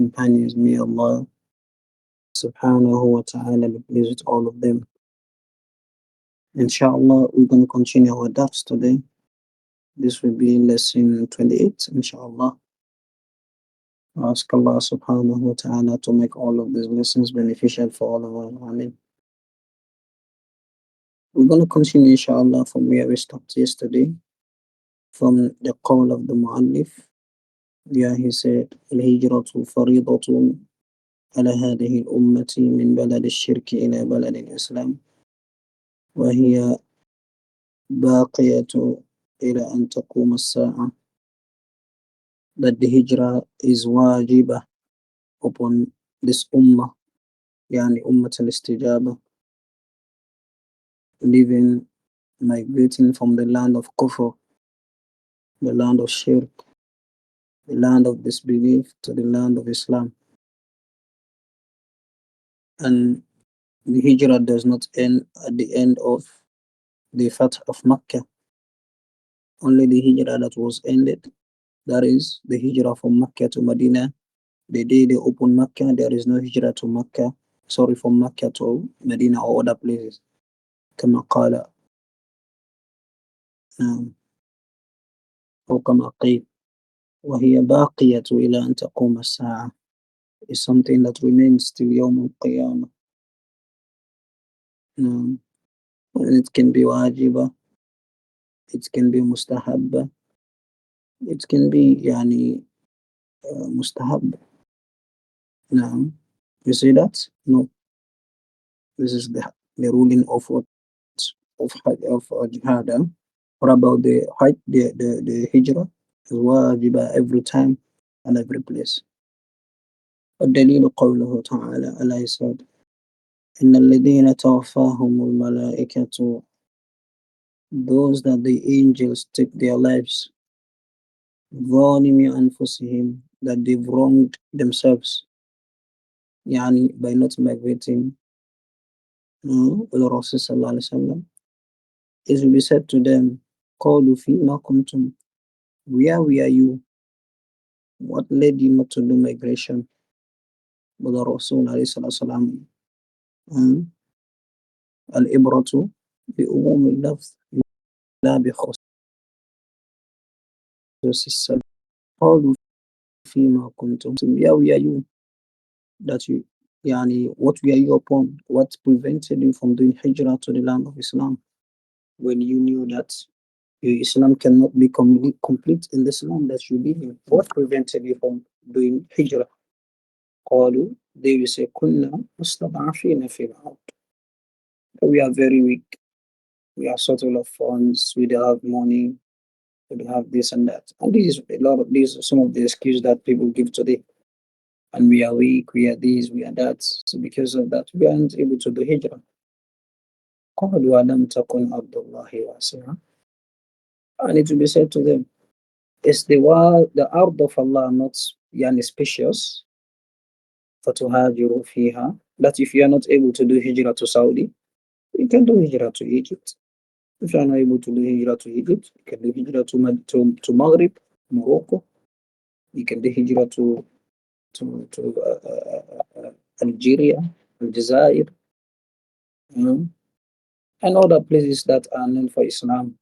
companions, may Allah subhanahu wa ta'ala be pleased with all of them. Inshallah, we're going to continue our dars today. This will be lesson 28, inshallah. I ask Allah subhanahu wa ta'ala to make all of these lessons beneficial for all of us. Amen. We're going to continue, inshallah, from where we stopped yesterday, from the call of the Mu'allif. Yeah, he said, الهجرة فريضة على هذه الأمة من بلد الشرك إلى بلد الإسلام وهي باقية إلى أن تقوم الساعة. That the hijrah is wajibah upon this ummah, يعني أمة الاستجابة, living, migrating from the land of kufr, the land of shirk, the land of disbelief, to the land of Islam. And the hijrah does not end at the end of the Fath of Makkah. Only the hijrah that was ended, that is the hijrah from Makkah to Medina. The day they open Makkah, there is no hijrah to Makkah, sorry, from Makkah to Medina or other places. كما قال أو كما قيل وهي باقية إلى أن تقوم الساعة, is something that remains till يوم القيامة. And it can be wajiba, it can be mustahabba, it can be يعني mustahab. Now, you see that? No. This is the ruling of what of jihad. What about the hajj, the hijrah? Is wajiba every time and every place. والدليل قوله تعالى, Allah said, إن الذين توفاهم الملائكة, those that the angels take their lives, ظالمي أنفسهم, that they've wronged themselves, يعني by not migrating with the Rasul sallallahu alaihi wasallam, it will be said to them, قالوا فيما كنتم, where were you? What led you not to do migration? But the Rasul alayhi salatu wasalam, الإبرة بأموم اللفظ لا بخصوص السبب. قالوا فيما كنتم, where were you? That you, يعني, what were you upon? What prevented you from doing hijrah to the land of Islam when you knew that your Islam cannot be complete in this land that you live in? What prevented you from doing hijrah? قالوا, they will say, كنا مستضعفين في الأرض. We are very weak. We are short of funds. We don't have money. We don't have this and that. And this is a lot of these, some of the excuses that people give today. And we are weak. We are this. We are that. So because of that, we aren't able to do hijrah. قالوا ألم تكن أرض الله واسعة. And it will be said to them, is the ard of Allah not yani spacious? فَتُهَاجِرُوا فِيهَا, that if you are not able to do hijrah to Saudi, you can do hijrah to Egypt. If you are not able to do hijrah to Egypt, you can do hijrah to Maghrib, Morocco. You can do hijrah to Algeria, Aljazair, and other places that are known for Islam.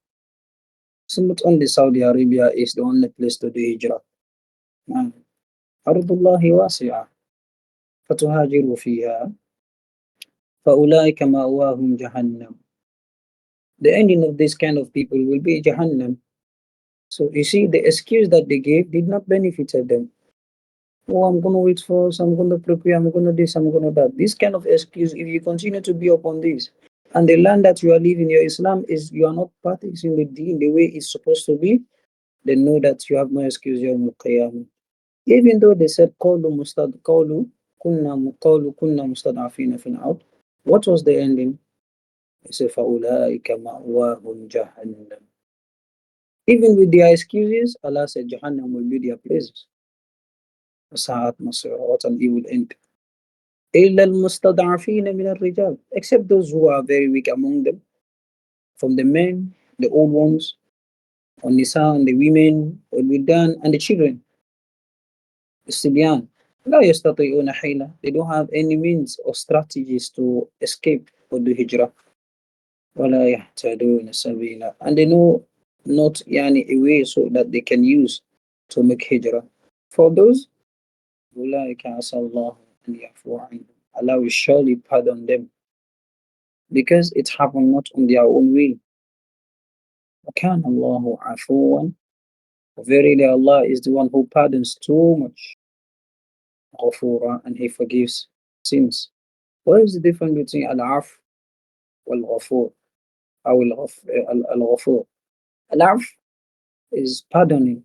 So not only Saudi Arabia is the only place to do hijrah. أرض الله واسعة فتهاجروا فيها فأولئك مأواهم جهنم. The ending of this kind of people will be Jahannam. So you see, the excuse that they gave did not benefit them. Oh, I'm going to wait for, I'm going to prepare, I'm going to this, I'm going to that. This kind of excuse, if you continue to be upon this, and the land that you are living, your Islam is, you are not practicing the deen the way it's supposed to be, then know that you have no excuse. Even though they said, قَوْلُ كُنَّا مُسْتَضْعَفِينَ فِي الْأَرْضِ, what was the ending? They said, فَأُولَٰئِكَ مَأْوَاهُمْ جَهَنَّمُ. Even with their excuses, Allah said Jahannam will be their places. وَسَاءَتْ مَصِيرًا, what an evil end. إِلَّا الْمُسْتَضْعَفِينَ مِنَ الرِّجَالِ, except those who are very weak among them, from the men, the old ones, on Nisa, and the women, the Wildan, and the children, the Sibyan. لا يستطيعون حيلة. They don't have any means or strategies to escape or do hijrah. ولا يهتدون سبيلا. And they know not يعني a way so that they can use to make hijrah. For those, أولئك عسى الله أن يعفو عنهم. Allah will surely pardon them because it happened not on their own will. وكان الله عفوا. Verily Allah is the one who pardons too much. غفورا, and He forgives sins. What is the difference between al-af wal-ghafur? Or al-ghafur? Al-af is pardoning,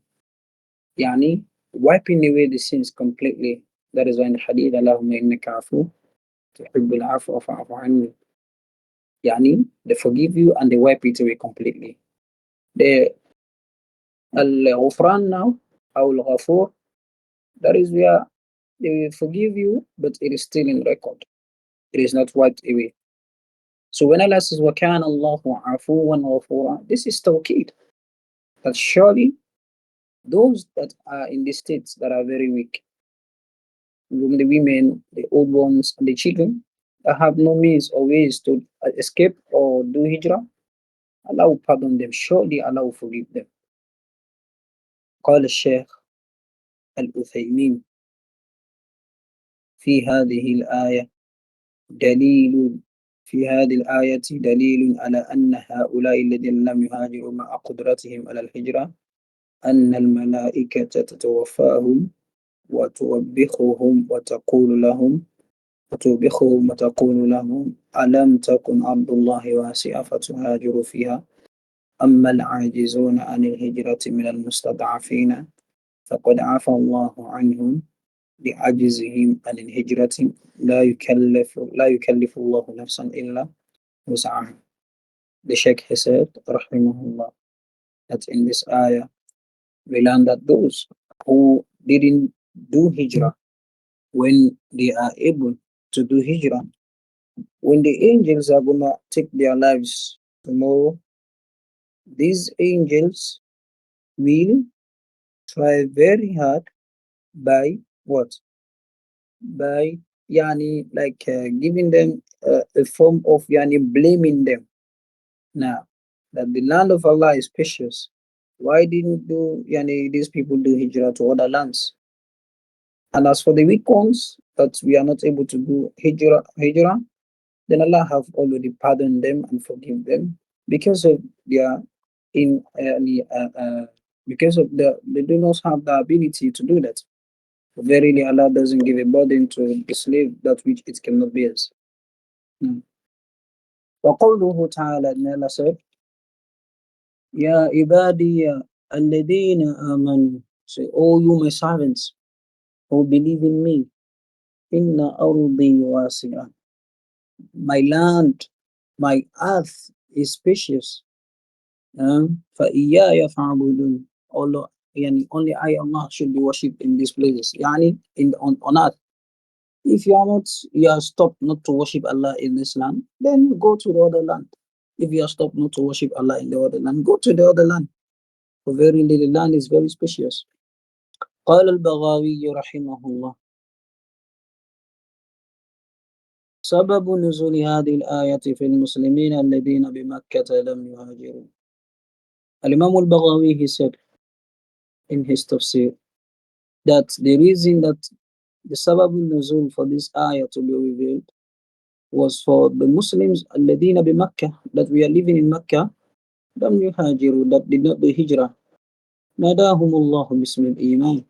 يعني wiping away the sins completely. That is why in the hadith, Allahumma innaka afu tuhibbul afwa fa'fu anni. يعني they forgive you and they wipe it away completely. The al-ghufran now, or al-ghafur, that is where they will forgive you, but it is still in record. It is not wiped away. So when Allah says, وَكَانَ اللَّهُ عَفُوًّا غَفُورًا, this is tawqeed, that surely those that are in the states that are very weak, the women, the old ones, and the children that have no means or ways to escape or do hijrah, Allah will pardon them. Surely Allah will forgive them. قال الشيخ الأثيمين في هذه الآية دليل في هذه الآية دليل على أن هؤلاء الذين لم يهاجروا مع قدرتهم على الهجرة أن الملائكة تتوفاهم وتوبخهم وتقول لهم ألم تكن أرض الله واسعة فتهاجروا فيها أما العاجزون عن الهجرة من المستضعفين فقد عفى الله عنهم بعجزهم عن الهجرة لا يكلف الله نفسا إلا وسعها. The Shaykh has said, Rahimahullah, that in this ayah we learn that those who didn't do hijrah, when they are able to do hijrah, when the angels are gonna take their lives tomorrow, these angels will try very hard by what? By yani like giving them a form of yani blaming them. Now that the land of Allah is spacious, why didn't do yani these people do hijrah to other lands? And as for the weak ones that we are not able to do hijrah, then Allah have already pardoned them and forgive them because of their in because of they do not have the ability to do that. Verily, Allah doesn't give a burden to the slave that which it cannot bear. Hmm. وقوله تعالى, and Allah said, يا عبادي الذين آمنوا, say, all you my servants who believe in me, إن أرضي واسعة, my land, my earth is spacious. فإياي فاعبدون. Allah, yani only I, Allah, should be worshipped in these places. Yani on earth. If you are not, you are stopped not to worship Allah in this land, then go to the other land. If you are stopped not to worship Allah in the other land, go to the other land. For verily the land is very spacious. قال البغاوي رحمه الله سبب نزول هذه الآية في المسلمين الذين بمكة لم يهاجروا. Al-Imam al-Baghawi, he said in his tafsir that the reason that the sabab nuzul for this ayah to be revealed was for the Muslims alladina bi Makkah, that we are living in Makkah, lam yuhajiru, that did not do hijrah. Nadahumullahu bismil iman.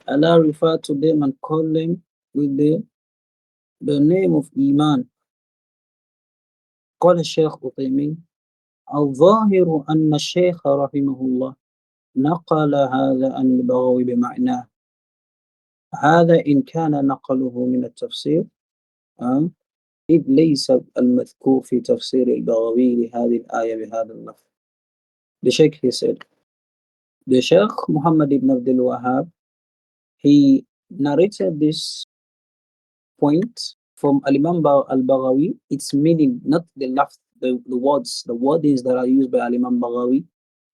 Allah referred to them and called them with the name of Iman. قال الشيخ عثيمين الظاهر أن الشيخ رحمه الله نقل هذا عن البغوي بمعناه. هذا إن كان نقله من التفسير إذ ليس المذكور في تفسير البغوي لهذه الآية بهذا اللفظ. The Shaykh, he said, the Shaykh Muhammad ibn Abdul Wahhab, he narrated this point from Al-Imam al-Baghawi, its meaning, not the lafz, the words, the wordings that are used by Al-Imam Baghawi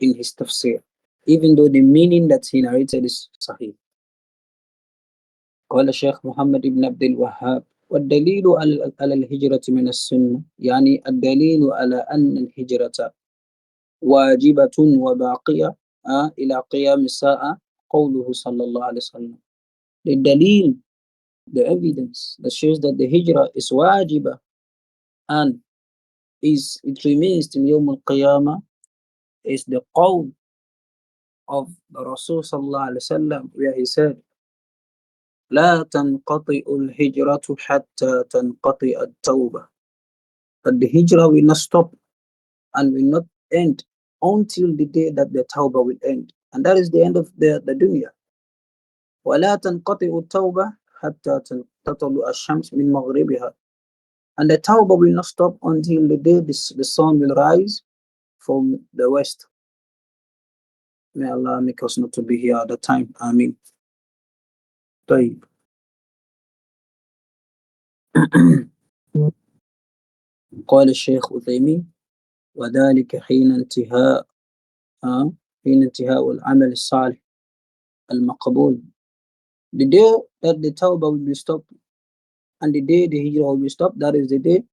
in his tafsir, even though the meaning that he narrated is sahih. قال الشيخ محمد بن عبد الوهاب: والدليل على الهجرة من السنة، يعني الدليل على أن الهجرة واجبة وباقية إلى قيام الساعة قوله صلى الله عليه وسلم. The dalil, the evidence that shows that the hijrah is wajiba and it remains till Yawm al-Qiyamah is the qawl of the Rasul sallallahu alaihi wasallam, where he said, لا تنقطع الهجرة حتى تنقطع التوبة. That the hijrah will not stop and will not end until the day that the tawbah will end. And that is the end of the dunya. ولا تنقطع التوبة حتى تطلع الشمس من مغربها. And the tawbah will not stop until the day the sun will rise from the west. May Allah make us not to be here at the time. Ameen. طيب. قال الشيخ عثيمين: وذلك حين انتهاء العمل الصالح المقبول. The day that the tawbah will be stopped and the day the hijrah will be stopped, that is the day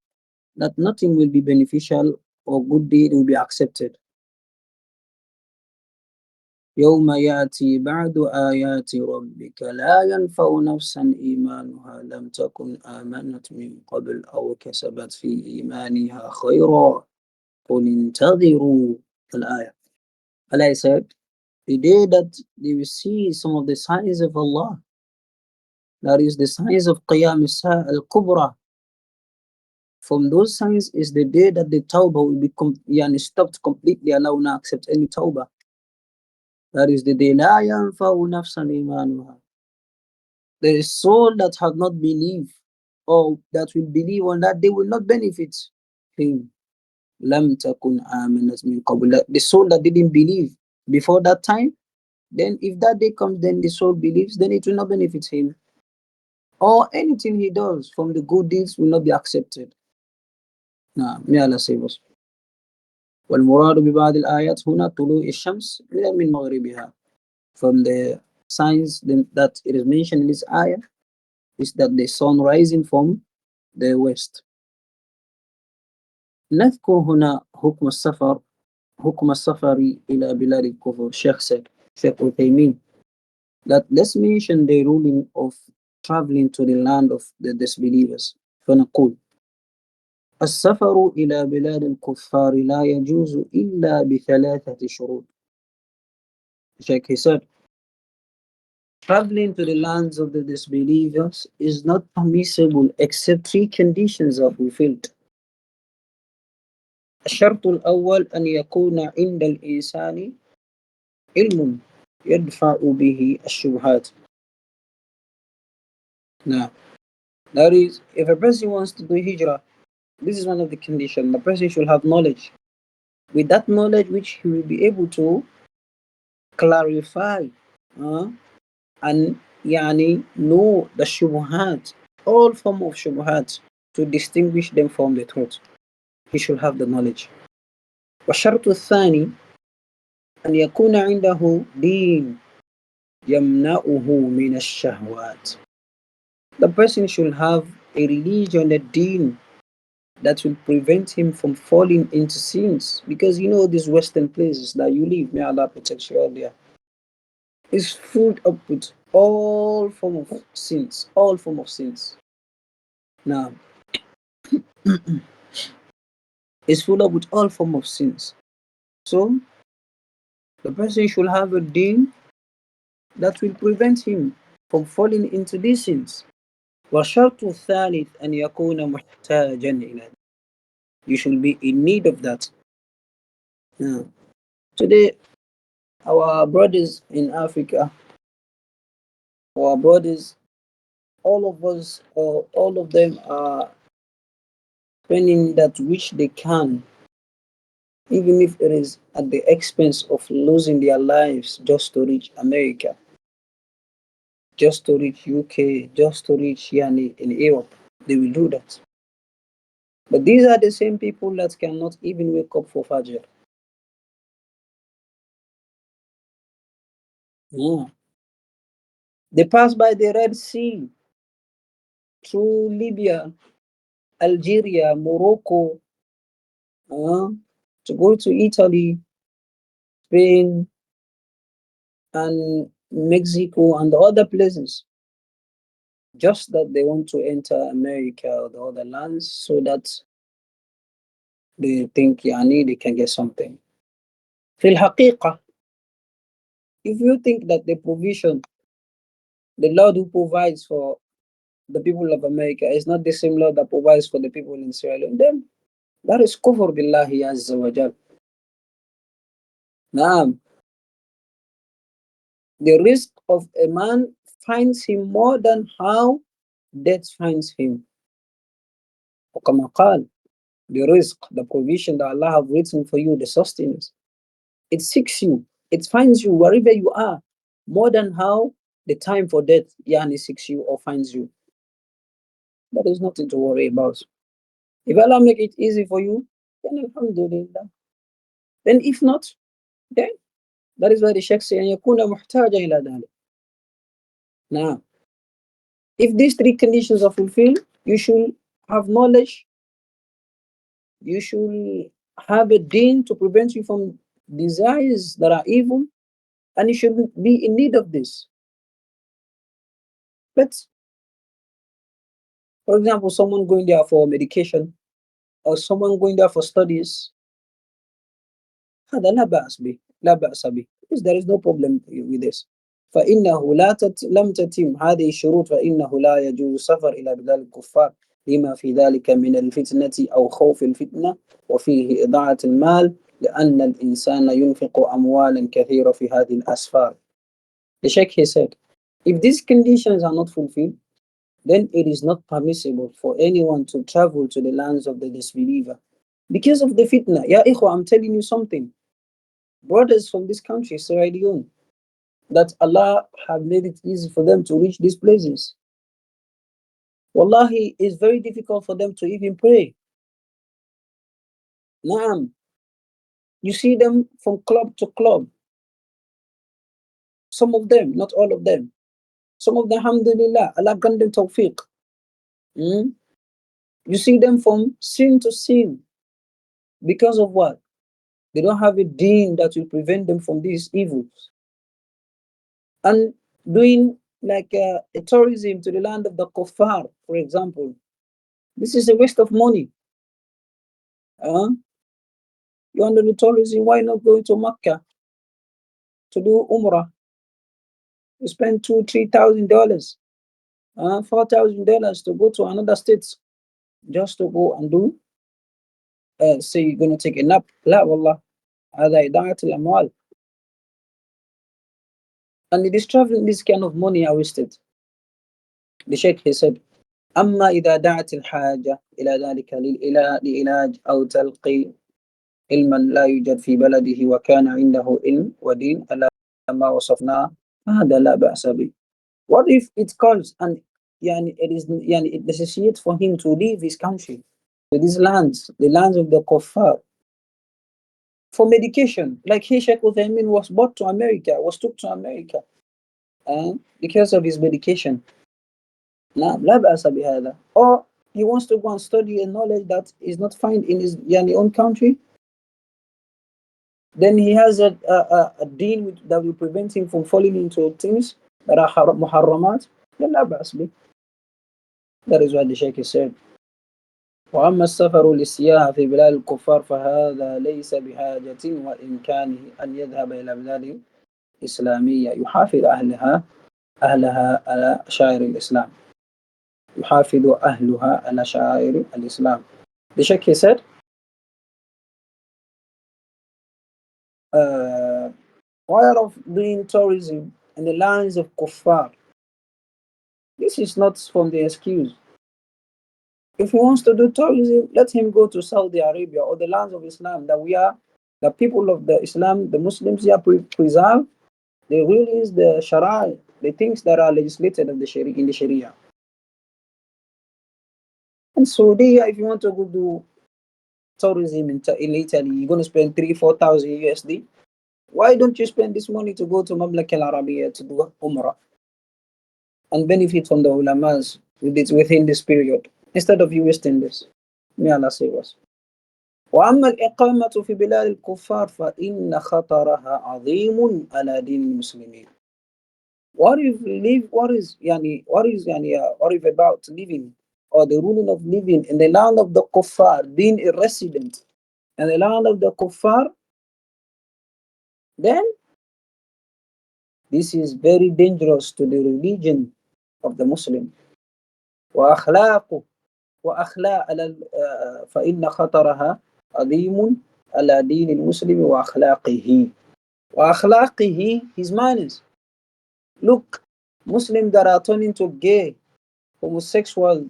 that nothing will be beneficial or good deed will be accepted. يوم يأتي بعد آيات ربك لا ينفع نفسا إيمانها لم تكن آمنت من قبل أو كسبت في إيمانها خيرا قل انتظروا. الآية. Allah said, the day that they will see some of the signs of Allah, that is the signs of Qiyam al-Kubra. From those signs is the day that the tawbah will be stopped completely. Allah will not accept any tawbah. That is the day لا ينفع نفسا إيمانها. The soul that has not believed or that will believe on that day will not benefit him. لم تكن آمنت من قبل. The soul that didn't believe before that time, then if that day comes, then the soul believes, then it will not benefit him. Or anything he does from the good deeds will not be accepted. Nah, may Allah save us. والمراد ببعض الآيات هنا طلوع الشمس من مغربها. From the signs that it is mentioned in this ayah is that the sun rising from the west. نذكر هنا حكم السفر إلى بلاد الكفر. Sheikh said, Sheikh Uthaymin, that let's mention the ruling of traveling to the land of the disbelievers. فنقول السفر إلى بلاد الكفار لا يجوز إلا بثلاثة شروط. Sheikh, he said, traveling to the lands of the disbelievers is not permissible except three conditions are fulfilled. الشرط الأول أن يكون عند الإنسان علم يدفع به الشبهات. Now, that is, if a person wants to do hijrah, this is one of the conditions. The person should have knowledge. With that knowledge, which he will be able to clarify and know the shubuhat, all form of shubuhat, to distinguish them from the truth. He should have the knowledge. والشرط الثاني أن يكون عنده دين يمنعه من الشهوات. The person should have a religion, a deen that will prevent him from falling into sins. Because these Western places that you live, may Allah protect you all there, is full up with all form of sins. All form of sins. Now, it's full up with all form of sins. So, the person should have a deen that will prevent him from falling into these sins. وَالشَّرْطُ الثَّالِث أَنْ يَكُونَ مُحْتَاجًا إِلَى. You should be in need of that. Now, today, our brothers in Africa, our brothers, all of us, all of them are spending that which they can, even if it is at the expense of losing their lives just to reach America, just to reach UK, just to reach in Europe. They will do that. But these are the same people that cannot even wake up for Fajr. Yeah. They pass by the Red Sea through Libya, Algeria, Morocco, uh, to go to Italy, Spain, and Mexico, and the other places, just that they want to enter America or the other lands so that they think يعني they can get something. في الحقيقة, if you think that the provision, the Lord who provides for the people of America is not the same Lord that provides for the people in Sierra Leone, then that is kufr billahi azza wa jal. Naam, the risk of a man finds him more than how death finds him. وكما قال, the risk, the provision that Allah have written for you, the sustenance, it seeks you, it finds you wherever you are, more than how the time for death yani seeks you or finds you. That is nothing to worry about. If Allah make it easy for you, then alhamdulillah. Then if not, then that is why the Shaykh say أن يكون محتاجا إلى ذلك. Now, if these three conditions are fulfilled, you should have knowledge, you should have a deen to prevent you from desires that are evil, and you should be in need of this. But, for example, someone going there for medication or someone going there for studies, هذا لا بأس به لا بأس به. Because there is no problem with this. فإنه لم تتم هذه الشروط فإنه لا يجوز السفر إلى بلاد الكفار لما في ذلك من الفتنة أو خوف الفتنة وفيه إضاعة المال لأن الإنسان ينفق أموالا كثيرة في هذه الأسفار. The Sheikh, he said, if these conditions are not fulfilled, then it is not permissible for anyone to travel to the lands of the disbeliever because of the fitna. Ya ikhwa, I'm telling you something. Brothers from this country, Sierra Leone, that Allah have made it easy for them to reach these places. Wallahi, it's very difficult for them to even pray. Naam, you see them from club to club. Some of them, not all of them. Some of them, alhamdulillah, Allah grant them tawfiq. Mm? You see them from sin to sin. Because of what? They don't have a deen that will prevent them from these evils. And doing like a tourism to the land of the kuffar, for example, this is a waste of money. You want to do tourism, why not go to Mecca to do Umrah? You spend $2,000, $3,000, $4,000 to go to another state just to go and do, say you're going to take a nap. La wallah, هذا إضاعة الأموال. And it is traveling this kind of money are wasted. The Sheikh, he said, أما إذا دعت الحاجة إلى ذلك لعلاج أو تلقي علما لا يوجد في بلده وكان عنده علم ودين على ما وصفناه فهذا لا بأس به. What if it calls and yani, it necessitates for him to leave his country, to these lands, the lands of the kuffar, for medication? Like he, Sheikh Uthaymin, was brought to America, was took to America because of his medication. لا بأس بهذا. Or he wants to go and study a knowledge that is not found in his own country, then he has a deen that will prevent him from falling into things that are muharramat. Then لا بأس به. That is what the Shaykh said. وأما السفر للسياحة في بلاد الكفار فهذا ليس بحاجة وإمكانه أن يذهب إلى بلاد إسلامية يحافظ أهلها على شعائر الإسلام. يحافظ أهلها على شعائر الإسلام. The Shaykh, he said, why of doing tourism in the lands of kuffar? This is not from the excuse. If he wants to do tourism, let him go to Saudi Arabia or the lands of Islam that we are, the people of the Islam, the Muslims here preserve the rulings, the Sharia, the things that are legislated of the Sharia, in the Sharia. And Saudi, if you want to go do tourism in Italy, you're going to spend 3,000-4,000 USD. Why don't you spend this money to go to Mamlaka Al Arabiya to do Umrah? and benefit from the ulamas within this period, instead of you wasting this. May Allah save us. وأما الإقامة في بلاد الكفار فإن خطرها عظيم على دين المسلمين. What if live? What if about living or the ruling of living in the land of the kuffar, being a resident in the land of the kuffar? Then this is very dangerous to the religion of the Muslim. وأخلاقه وأخلاق على فإن خطرها عظيم على دين المسلم وأخلاقه his manners. Look, Muslims that are turning to gay, homosexual,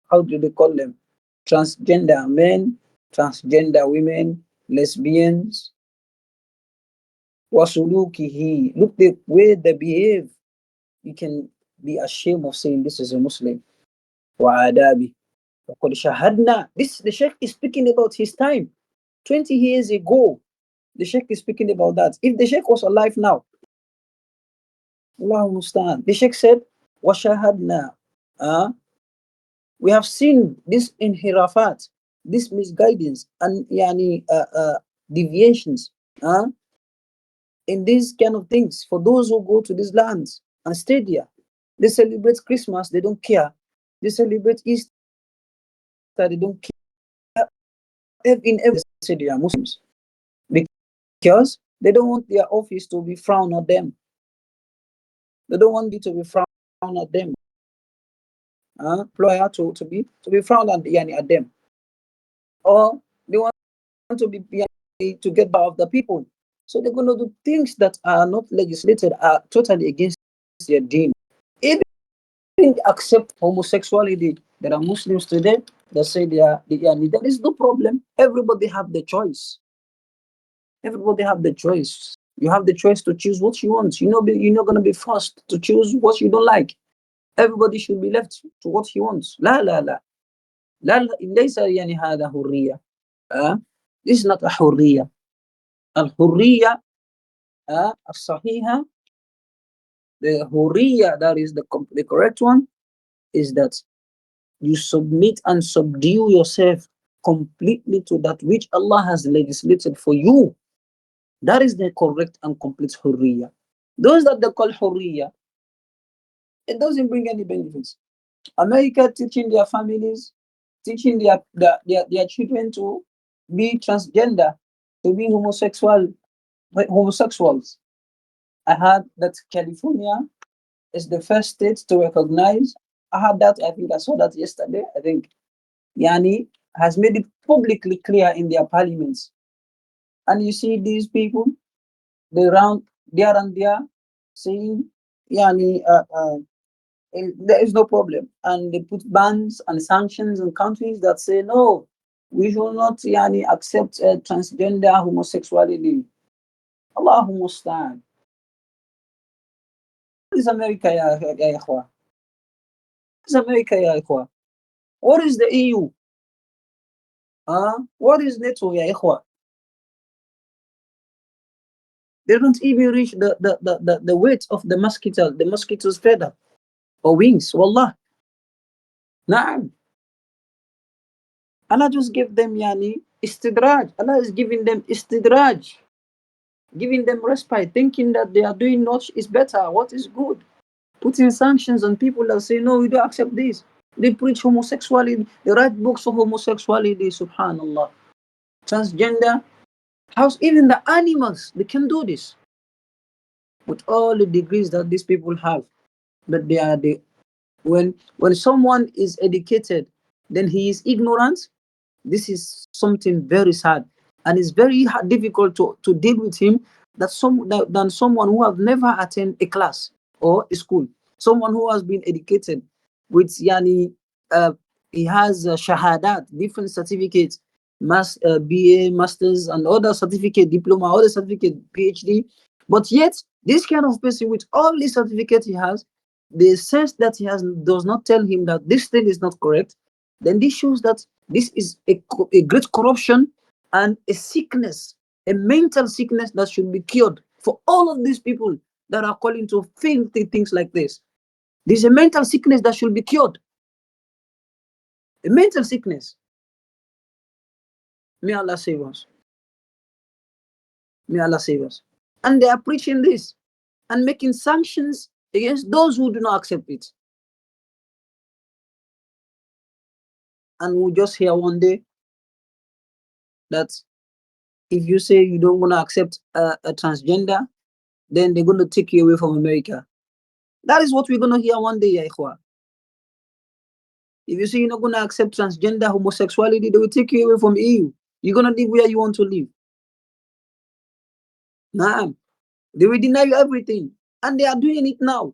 how do they call them? Transgender men, transgender women, lesbians. Wasulukihi. Look the way they behave. You can be ashamed of saying this is a Muslim. Wa'adabi. This the Sheikh is speaking about his time. 20 years ago, the Sheikh is speaking about that. If the Sheikh was alive now, Allah understand. The Sheikh said, Washahadna. We have seen this inhirafat, this misguidance and deviations in these kind of things. For those who go to these lands and stay there, they celebrate Christmas, they don't care. They celebrate Easter, they don't care. In every say they are Muslims because they don't want their office to be frowned at them. They don't want it to be frowned at them. Employer to be frowned at them, or they want to be to get back of the people. So they're going to do things that are not legislated, are totally against their deen. Even accept homosexuality. There are Muslims today that say there is no problem. Everybody have the choice. Everybody have the choice. You have the choice to choose what you want. You're not going to be forced to choose what you don't like. Everybody should be left to what he wants. لا لا لا لا ليس يعني هذا حرية. This is not a حرية. الحرية الصحيحة, the حرية that is the correct one, is that you submit and subdue yourself completely to that which Allah has legislated for you. That is the correct and complete حرية. Those that they call حرية, it doesn't bring any benefits. America teaching their families, teaching their children to be transgender, to be homosexuals. I heard that California is the first state to recognize. I heard that, I think I saw that yesterday. I think Yani has made it publicly clear in their parliaments. And you see these people, they round there and there saying Yani there is no problem. And they put bans and sanctions on countries that say, no, we should not accept transgender homosexuality. Allahumma musta'an. What is America, ya ikhwa? What is America, ya ikhwa? What is the EU? What is NATO, ya ikhwa? They don't even reach the weight of the mosquito's feather or wings. Wallah. Na'am. Allah just gave them istidraj. Allah is giving them istidraj, giving them respite, thinking that they are doing what is better, what is good, putting sanctions on people that say, no, we don't accept this. They preach homosexuality, they write books on homosexuality, subhanallah. Transgender, how's even the animals, they can do this. With all the degrees that these people have, that they are when someone is educated, then he is ignorant. This is something very sad, and it's very difficult to deal with him than someone who have never attended a class or a school. Someone who has been educated with he has shahadat, different certificates, BA, masters, and other certificate, diploma, other certificate, PhD. But yet, this kind of person with all the certificates he has, the sense that he has does not tell him that this thing is not correct, then this shows that this is a great corruption and a sickness, a mental sickness that should be cured for all of these people that are calling to filthy things like this. This is a mental sickness that should be cured. A mental sickness. May Allah save us. May Allah save us. And they are preaching this and making sanctions against those who do not accept it. And we'll just hear one day that if you say you don't want to accept a transgender, then they're going to take you away from America. That is what we're going to hear one day, ya ikhwan. If you say you're not going to accept transgender homosexuality, they will take you away from EU. You're going to live where you want to live. Nah, they will deny you everything. And they are doing it now.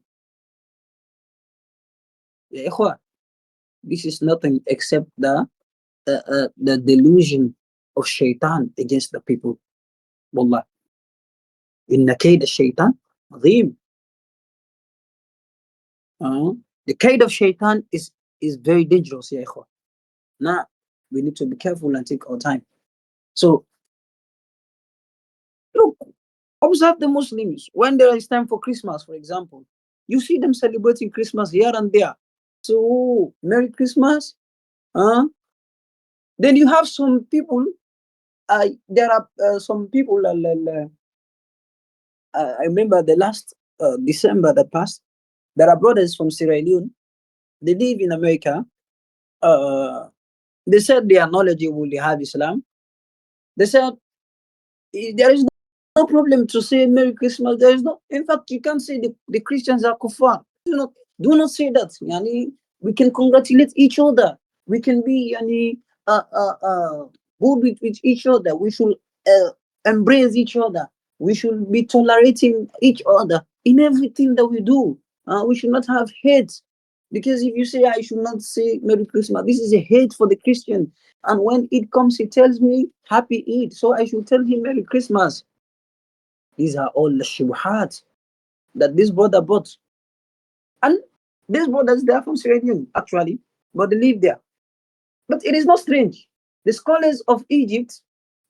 Ya ikhwan, this is nothing except the delusion of shaitan against the people. Wallah. Inna kayd shaitan azim. The kayd of shaitan is very dangerous, ya ikhwan. Now, we need to be careful and take our time. So, look, observe the Muslims. When there is time for Christmas, for example, you see them celebrating Christmas here and there. So, Merry Christmas. Then you have some people, there are some people, I remember the last December that passed, there are brothers from Sierra Leone. They live in America. They said they are knowledgeable, they have Islam. They said there is no problem to say Merry Christmas. There is no, in fact, you can't say the Christians are kuffar. Do not say that. Yani, we can congratulate each other. We can be good with each other. We should embrace each other. We should be tolerating each other in everything that we do. We should not have hate. Because if you say I should not say Merry Christmas, this is a hate for the Christian. And when it comes, he tells me Happy Eid. So I should tell him Merry Christmas. These are all the shubhat that this brother bought. And these brothers, they are from Sierra Leone, actually, but they live there. But it is not strange. The scholars of Egypt,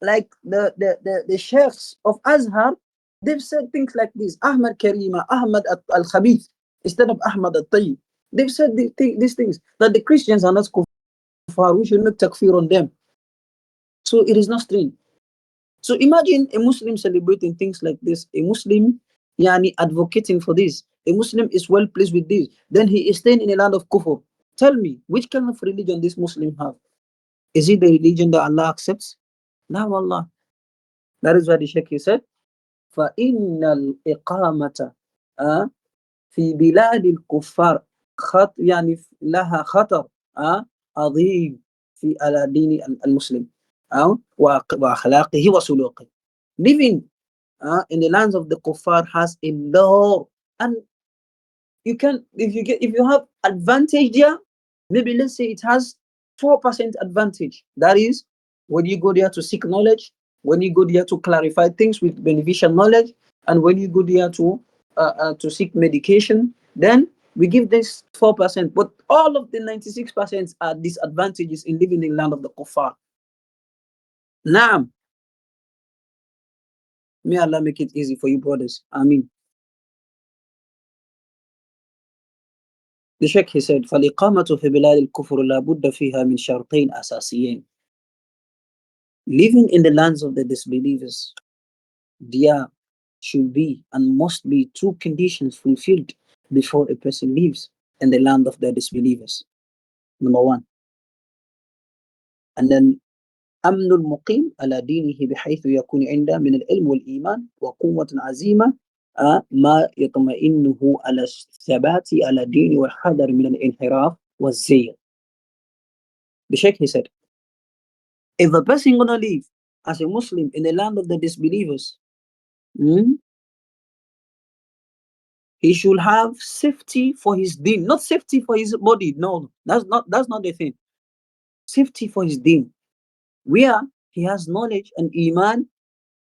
like the sheikhs of Azhar, they've said things like this. Ahmad Karima, Ahmad al-Khabith, instead of Ahmad al-Tayyib. They've said these things, that the Christians are not kuffar, we should make takfir on them. So it is not strange. So imagine a Muslim celebrating things like this, a Muslim advocating for this, a Muslim is well pleased with this, then he is staying in a land of kufr. Tell me, which kind of religion this Muslim have? Is it the religion that Allah accepts? La wallah. That is why the Shaykh said, فَإِنَّ الْإِقَامَةَ في بلاد الكفار لها خطر عظيم في على دين المسلم وأخلاقه وسلوكه. Living in the lands of the kuffar has a law, and you can, if you have advantage there, maybe let's say it has 4% advantage. That is, when you go there to seek knowledge, when you go there to clarify things with beneficial knowledge, and when you go there to seek medication, then we give this 4%. But all of the 96% are disadvantages in living in the land of the kuffar. Naam. May Allah make it easy for you, brothers. Ameen. The Shaykh, he said, فَالْإِقَامَةُ فِي بِلَادِ الْكُفْرِ لَا بُدَّ فِيهَا مِنْ شَرْطَيْنِ أَسَاسِيَيْنِ. Living in the lands of the disbelievers, there should be and must be two conditions fulfilled before a person lives in the land of the disbelievers. Number one, and then أمن المقيم على دينه بحيث يكون عنده من العلم والإيمان وقوة عزيمة ما يطمئنه على الثبات على الدين والحذر من الانحراف والزيغ. The Shaykh, he said, if a person gonna live as a Muslim in the land of the disbelievers, he should have safety for his deen, not safety for his body. No, that's not the thing. Safety for his deen, where he has knowledge and iman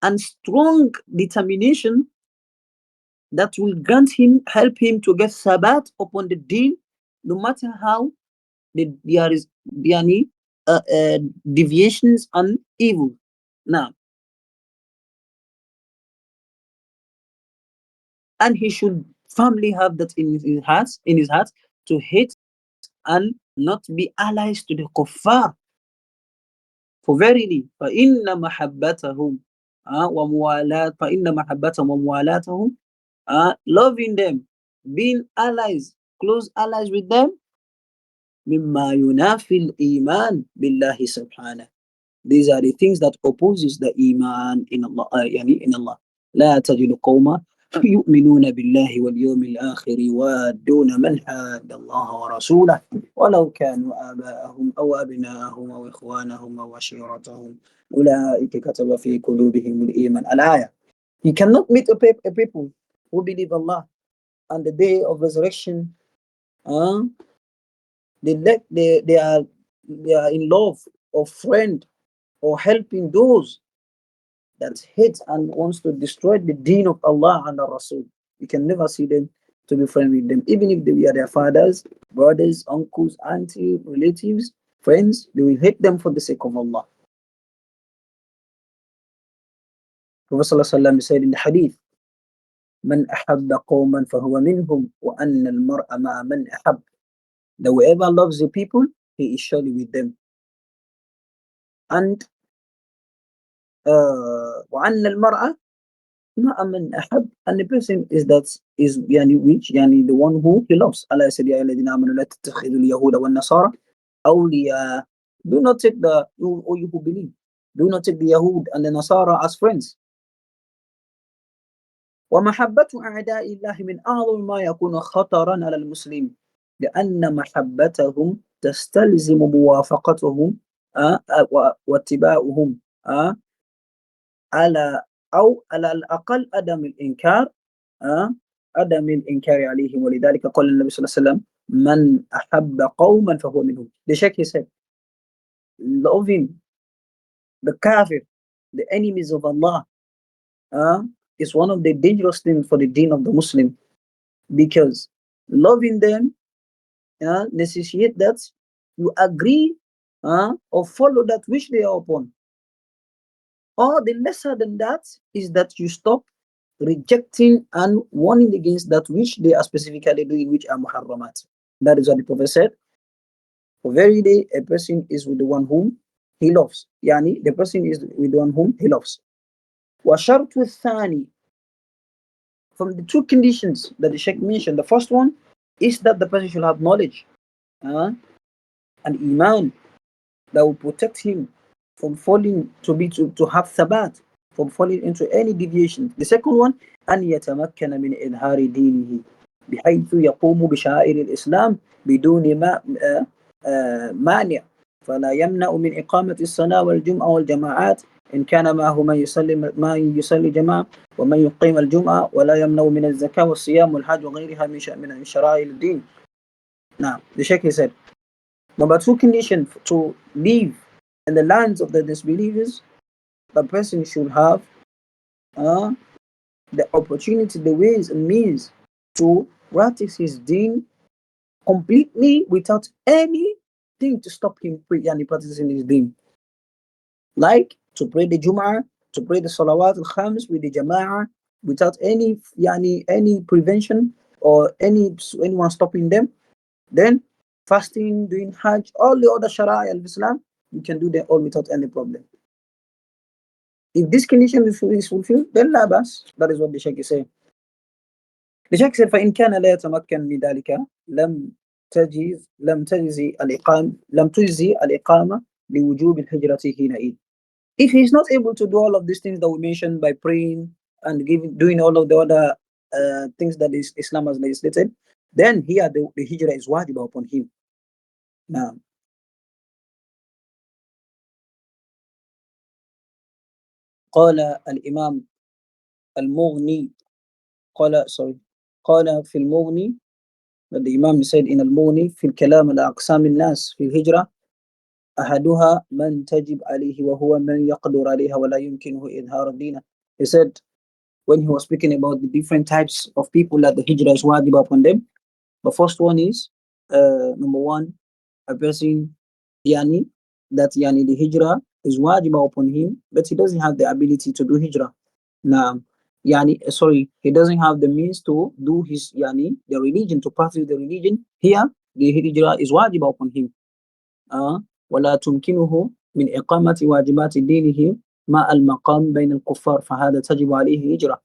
and strong determination that will help him to get sabat upon the deen, no matter how there is any deviations and evil. Now, and he should firmly have that in his heart to hate and not be allies to the kuffar. For verily, فَإِنَّ مَحَبَّتَهُمْ وَمُوَالَاتَهُمْ, loving them, being allies, close allies with them, مِمَّا يُنَافِي الْإِيمَانِ بِاللَّهِ سُبْحَانَهُ. These are the things that opposes the iman in Allah. يعني in Allah. لا تجد قوما يؤمنون بالله واليوم الآخر يوادون من حاد الله ورسوله ولو كانوا آباءهم أو أبناءهم أو إخوانهم أو عشيرتهم أولئك كتب في قلوبهم الإيمان. الآية. You cannot meet a people who believe Allah on the day of resurrection. Uh, they are in love or friend or helping those that hates and wants to destroy the deen of Allah and the Rasul. You can never see them to be friends with them. Even if they are their fathers, brothers, uncles, aunties, relatives, friends, they will hate them for the sake of Allah. Prophet ﷺ said in the hadith, من أحب قوما فهو منهم وأن المرء مع من أحب. That whoever loves the people, he is surely with them. And وأن المرء مع من أحب, and the person is يعني which يعني the one who he loves. Allah said يا أيها الذين آمنوا لا تتخذوا اليهود والنصارى أولياء. Do not take you who believe, do not take the Yahud and the Nasara as friends. ومحبة أعداء الله من أعظم ما يكون خطرا على المسلم لأن محبتهم تستلزم موافقتهم واتباعهم على أو على الأقل عدم الإنكار عدم الإنكار عليهم. ولذلك قال النبي صلى الله عليه وسلم من أحب قوما فهو منهم. The Shaykh, he said, loving the kafir, the enemies of Allah, is one of the dangerous things for the deen of the Muslim, because loving them necessitate that you agree or follow that which they are upon. Or the lesser than that is that you stop rejecting and warning against that which they are specifically doing, which are muharramat. That is what the Prophet said. For very day, a person is with the one whom he loves. Yani, the person is with the one whom he loves. وَشَرْطُ الثَّانِي, from the two conditions that the Shaykh mentioned, the first one is that the person should have knowledge and iman that will protect him from falling to have thabat, from falling into any deviation. The second one, أن يتمكن من إظهار دينه بحيث يقوم بشعائر الإسلام بدون مانع فلا يمنع من إقامة الصلاة والجمعة والجماعات إن كان معه من يصلي جماعة ومن يقيم الجمعة ولا يمنع من الزكاة والصيام والحج وغيرها من شرائع الدين. Now, the Shaykh said, number two condition to live in the lands of the disbelievers, the person should have the opportunity, the ways and means to practice his deen completely without anything to stop him practicing his deen. Like to pray the Jum'ah, to pray the Salawat al-Khams with the Jama'ah without any prevention or anyone stopping them. Then fasting, doing Hajj, all the other Shara'i al-Islam, you can do them all without any problem. If this condition is fulfilled, then la bas. That is what the Shaykh is saying. The Shaykh said, فَإِنْ كَانَ لَا يَتَمَكَّنْ مِنْ ذَلِكَ لم تجزي الإقامة لوجوب الهجرة حينئذ. If he is not able to do all of these things that we mentioned by praying and doing all of the other things that Islam has legislated, then here the hijrah is wajib upon him. Now, قال الإمام المغني قال في المغني, that the Imam said in المغني في الكلام على أقسام الناس في الهجرة أحدها من تجب عليه وهو من يقدر عليها ولا يمكنه إظهار الدين. He said, when he was speaking about the different types of people that the hijrah is wajib upon them, the first one is number one, a person that the hijrah is wajib upon him, but he doesn't have the ability to do hijrah. Now, sorry, he doesn't have the means to do his the religion, to practice the religion. Here the hijrah is wajib upon him. ولا تمكنه من إقامة واجبات دينه مع المقام بين الكفار فهذا تجب عليه هجرة.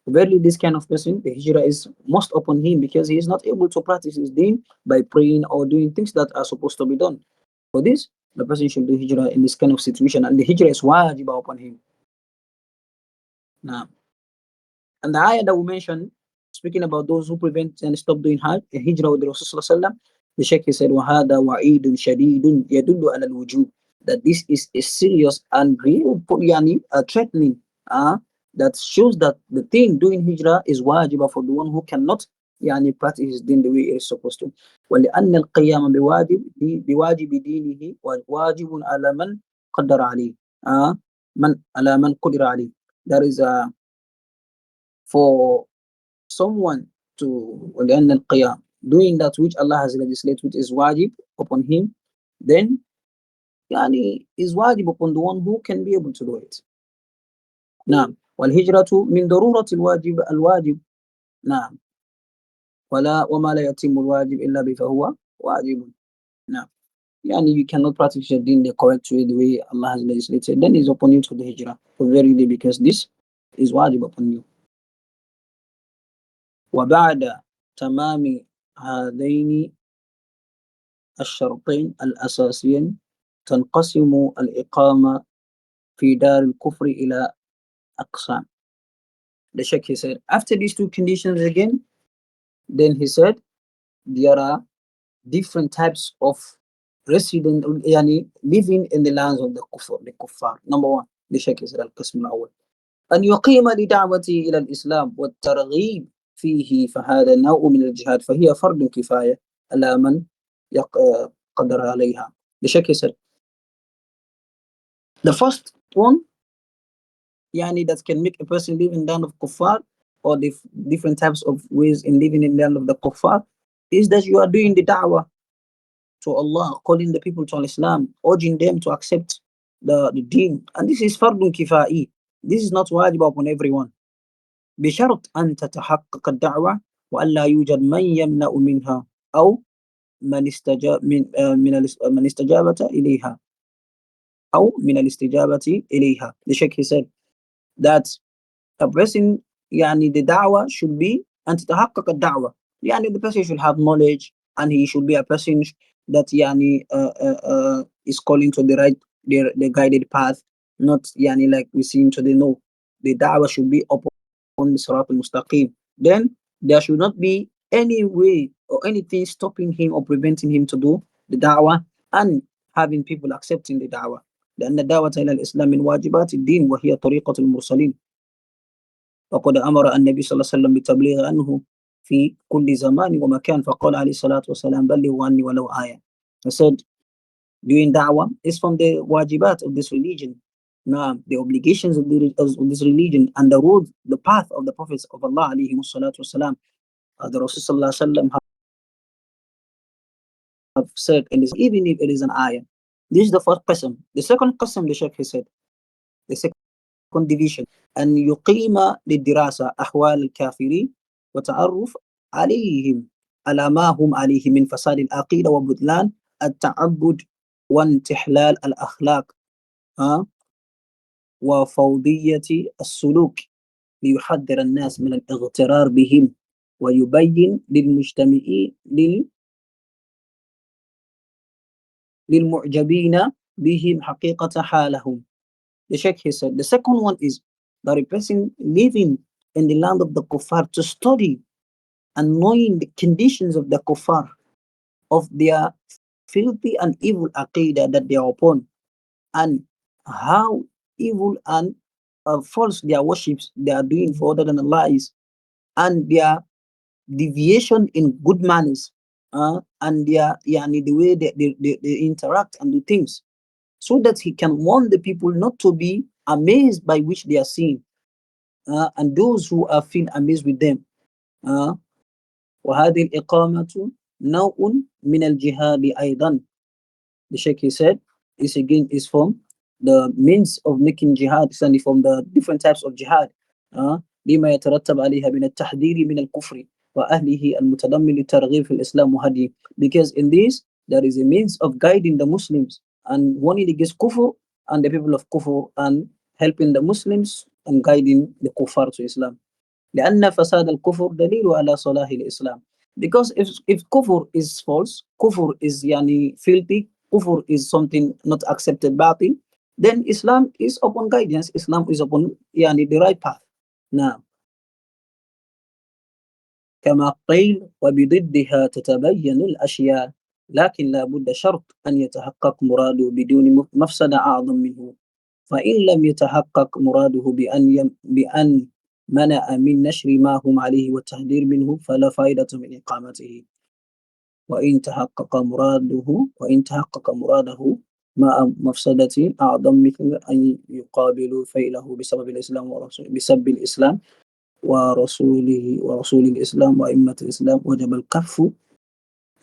Verily, this kind of person, the hijrah is most upon him because he is not able to practice his deen by praying or doing things that are supposed to be done. For this, the person should do hijrah in this kind of situation, and the hijrah is wajib upon him. Now, and the ayah that we mentioned, speaking about those who prevent and stop doing hijrah with the Rasul, the Shaykh said, وَهَذَا وَعِيدٌ شَدِيدٌ يَدُلُّ عَلَى الْوُجُوبِ, that this is a serious and real threatening, that shows that the thing doing hijrah is wajib for the one who cannot practice his deen the way it is supposed to. وَلِأَنَّ الْقِيَامَ بِوَاجِبِ دِينِهِ وَوَاجِبٌ عَلَى مَنْ قَدَّرَ عَلَيْهِ على من قدر عليه. That is for someone to وَلِأَنَّ الْقِيَامَ, doing that which Allah has legislated, which is wajib upon him, then is wajib upon the one who can be able to do it. نعم. والهجرة من ضرورة الواجب. نعم. وما لا يتم الواجب إلا به فهو واجب. نعم. You cannot practice your deen the correct way, the way Allah has legislated, then it's upon you to the hijrah. For verily, because this is wajib upon you. وبعد تمام هذين الشرطين الأساسيين تنقسم الإقامة في دار الكفر إلى أقسام. The Shaykh, he said, after these two conditions again, then he said, there are different types of resident, living in the lands of the kuffar. Number one, the Shaykh said, القسم الأول أن يقيم لدعوته إلى الإسلام والترغيب فيه فهذا نوع من الجهاد فهي فرض كفاية على من قدر عليها. The Shaykh said, the first one, that can make a person live in the land of kuffar, or the different types of ways in living in the land of the kuffar, is that you are doing the da'wah to Allah, calling the people to Islam, urging them to accept the deen. And this is fardun kifai. This is not wajib upon everyone. بشرط أن تتحقق الدعوة وألا يوجد من يمنع منها أو من استجابة إليها أو من الاستجابة إليها. The Shaykh, he said that a person, the da'wah should be أن تتحقق الدعوة. The person should have knowledge, and he should be a person that is calling to the right, the guided path, not like we seem to know. The da'wah should be upon the Sirat al-Mustaqim. Then there should not be any way or anything stopping him or preventing him to do the da'wah and having people accepting the da'wah. لأن الدعوة إلى الإسلام من واجبات الدين وهي طريقة المرسلين. وقد أمر النبي صلى الله عليه وسلم بالتبليغ عنه في كل زمان ومكان فقال عليه الصلاة والسلام بلغوا عني ولو آية. I said, doing da'wah is from the wajibat of this religion. Now, the obligations of this religion and the road, the path of the prophets of Allah alayhi salatu wasalam, the Rasul sallallahu alayhi wa sallam have said, and even if it is an ayah. This is the first qasam. The second qasam, the Shaykh, he said, the second division, أن يقيم للدراسة أحوال الكافرين وتعرف عليهم على ما هم عليه من فساد العقيدة وبطلان التعبد وانتحلال الأخلاق وفوضية السلوك ليحذر الناس من الاغترار بهم ويبين للمعجبين بهم حقيقة حالهم. The Shaykh, he said, the second one is that a person living in the land of the kuffar to study and knowing the conditions of the kuffar, of their filthy and evil aqidah that they are upon, and how evil and false their worships they are doing for other than Allah is, and their deviation in good manners, and their the way they interact and do things, so that he can warn the people not to be amazed by which they are seeing, and those who are feel amazed with them. وهذه الإقامة نوع من الجهاد أيضا. The Shaykh, he said, is from the means of making jihad, and from the different types of jihad. لما يترتب عليها من التحذير من الكفر وأهله المتضمن للترغيب في الإسلام وهديه. Because in this there is a means of guiding the Muslims and warning against kufr and the people of kufr, and helping the Muslims and guiding the kuffar to Islam. لأن فساد الكفر دليل على صلاح الإسلام. Because if kufr is false, kufr is yani filthy, kufr is something not accepted batil, then Islam is upon guidance, Islam is upon yani the right path. Now, كما قيل وبضدها تتبين الأشياء، لكن لا بد شرط أن يتحقق مراده بدون مفسدة أعظم منه. فإن لم يتحقق مراده بأن منع من نشر ما هم عليه والتحذير منه فلا فائدة من إقامته. وإن تحقق مراده مع مفسدة أعظم مثل أن يقابل فعله بسبب الإسلام بسبب الإسلام ورسول الإسلام وأئمة الإسلام وجب الكف.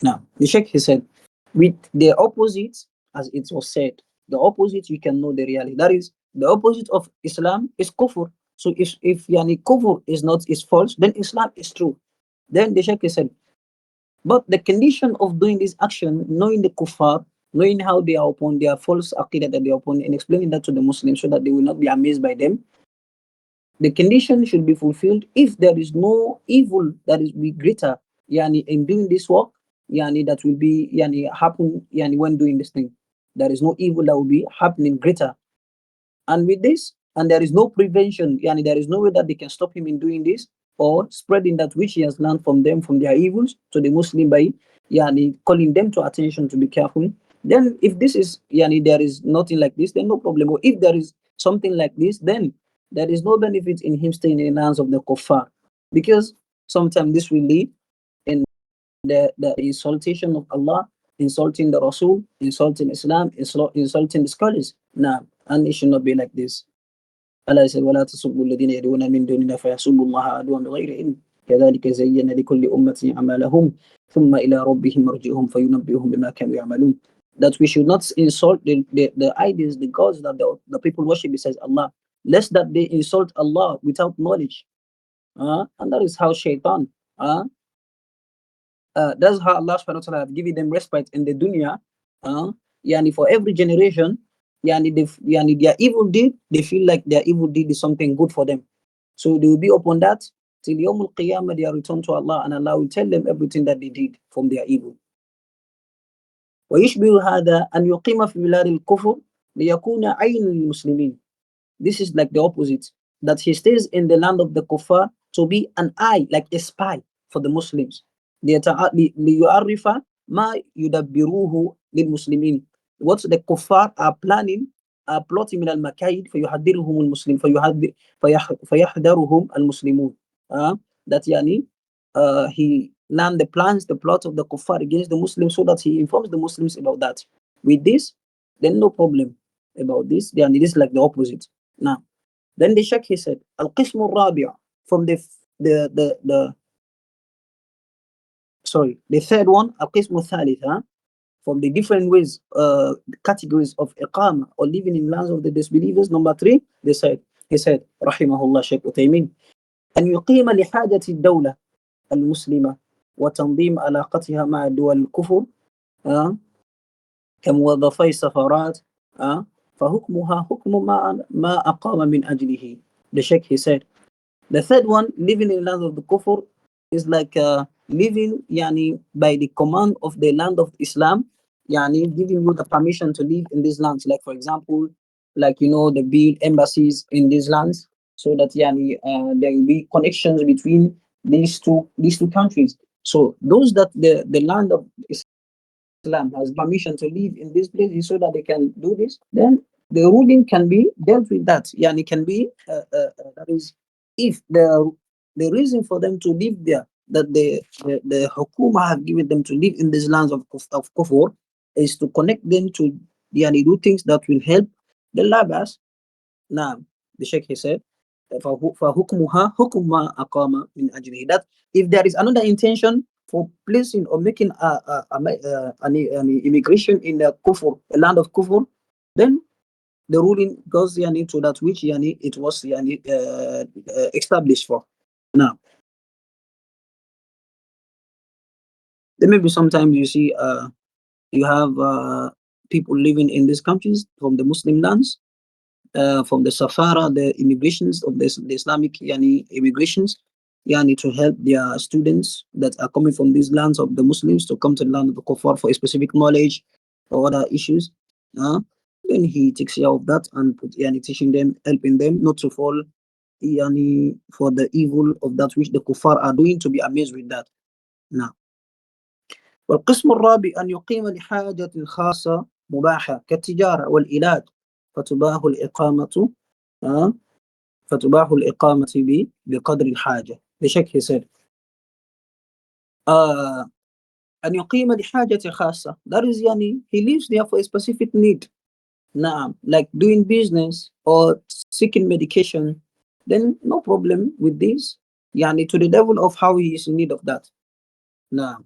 Now, the Sheikh, he said, with the opposite, as it was said, the opposite you can know the reality. That is, the opposite of Islam is kufr. So if yani kufr is false, then Islam is true. Then the Sheikh said, but the condition of doing this action, knowing the kuffar, knowing how they are upon their false aqidah that they are upon, and explaining that to the Muslims so that they will not be amazed by them, the condition should be fulfilled if there is no evil that is be greater yani in doing this work, yani that will be yani happen yani when doing this thing. There is no evil that will be happening greater. And with this, and there is no prevention, yani there is no way that they can stop him in doing this or spreading that which he has learned from them from their evils to the Muslim by yani calling them to attention to be careful. Then if this is yani there is nothing like this, then no problem. Or if there is something like this, then there is no benefit in him staying in the hands of the kuffar, because sometimes this will lead in the insultation of Allah, insulting the Rasul, insulting Islam, insulting the scholars. Nah, and it should not be like this. Allah said, وَلَا تَسُبُّوا الَّذِينَ يَدْعُونَ مِن دُونِ اللَّهِ فَيَسُبُّوا اللَّهَ عَدْوًا بِغَيْرِ عِلْمٍ كَذَلِكَ زَيَّنَ لِكُلِّ أُمَّةٍ أَعْمَالَهُمْ ثُمَّ إِلَى رَبِّهِمْ مَرْجِعُهُمْ فَيُنَبِّئُهُم بِمَا كَانُوا يَعْمَلُونَ. That we should not insult the idols, the gods that the people worship besides Allah, lest that they insult Allah without knowledge. And that is how shaitan, uh, that's how Allah subhanahu wa ta'ala have given them respite in the dunya. Yani for every generation, yani their evil deed, they feel like their evil deed is something good for them. So they will be upon that till Yawmul Qiyamah, they are returned to Allah, and Allah will tell them everything that they did from their evil. ويشبه هذا أن يقيم في بلاد الكفر ليكون عين للمسلمين. This is like the opposite, that he stays in the land of the kuffar to be an eye, like a spy for the Muslims. ليعرف ما يدبروه للمسلمين. What the kuffar are planning, are plotting من المكايد فيحذرهم المسلم فيحذرهم المسلمون. That yani he learned the plans, the plot of the kuffar against the Muslims, so that he informs the Muslims about that. With this, then no problem about this. Then it is like the opposite. Now, then the Shaykh, he said, Al-Qism al-Rabi' from the third one, Al-Qism al-Thalith, from the different ways, categories of iqama or living in lands of the disbelievers. Number three, he said, Rahimahullah Shaykh Utaymin, أن يقيم لحاجة الدولة المسلمة وتنظيم علاقتها مع دول الكفر كموظفي سفارات فحكمها حكم ما أقام من أجله. The Sheikh, he said, the third one, living in the land of the kufr, is like living yani by the command of the land of Islam, yani giving you the permission to live in these lands. Like for example, like the build embassies in these lands, so that yani there will be connections between these two countries. So those that the land of Islam has permission to live in these places so that they can do this, then the ruling can be dealt with that. Yani can be that is, if the reason for them to live there, that the hukuma have given them to live in these lands of kufur, is to connect them to yani do things that will help the labas. Now, the Sheikh, he said, فَحُكْمُهَا حُكْمُ مَا أَقَامَ مِنْ أَجْلِهِ. That if there is another intention for placing or making an immigration in the kufur, a land of kufur, then the ruling goes yani, to that which yani, it was yani, established for. Now, there may be sometimes you see you have people living in these countries from the Muslim lands, from the Safara, the immigrations of the Islamic yani, immigrations, yani, to help their students that are coming from these lands of the Muslims to come to the land of the Kuffar for a specific knowledge or other issues. Uh, then he takes care of that and put, yani, teaching them, helping them not to fall yani, for the evil of that which the Kuffar are doing, to be amazed with that. Now, والقسم الرابع أن يقيم لحاجة خاصة مباحة كالتجارة والعلاج فتباح الإقامة آه، فتباح الإقامة بقدر الحاجة. بشكل said آه أن يقيم لحاجة خاصة, that is يعني he lives there for a specific need. نعم, like doing business or seeking medication, then no problem with this, يعني to the level of how he is in need of that. نعم,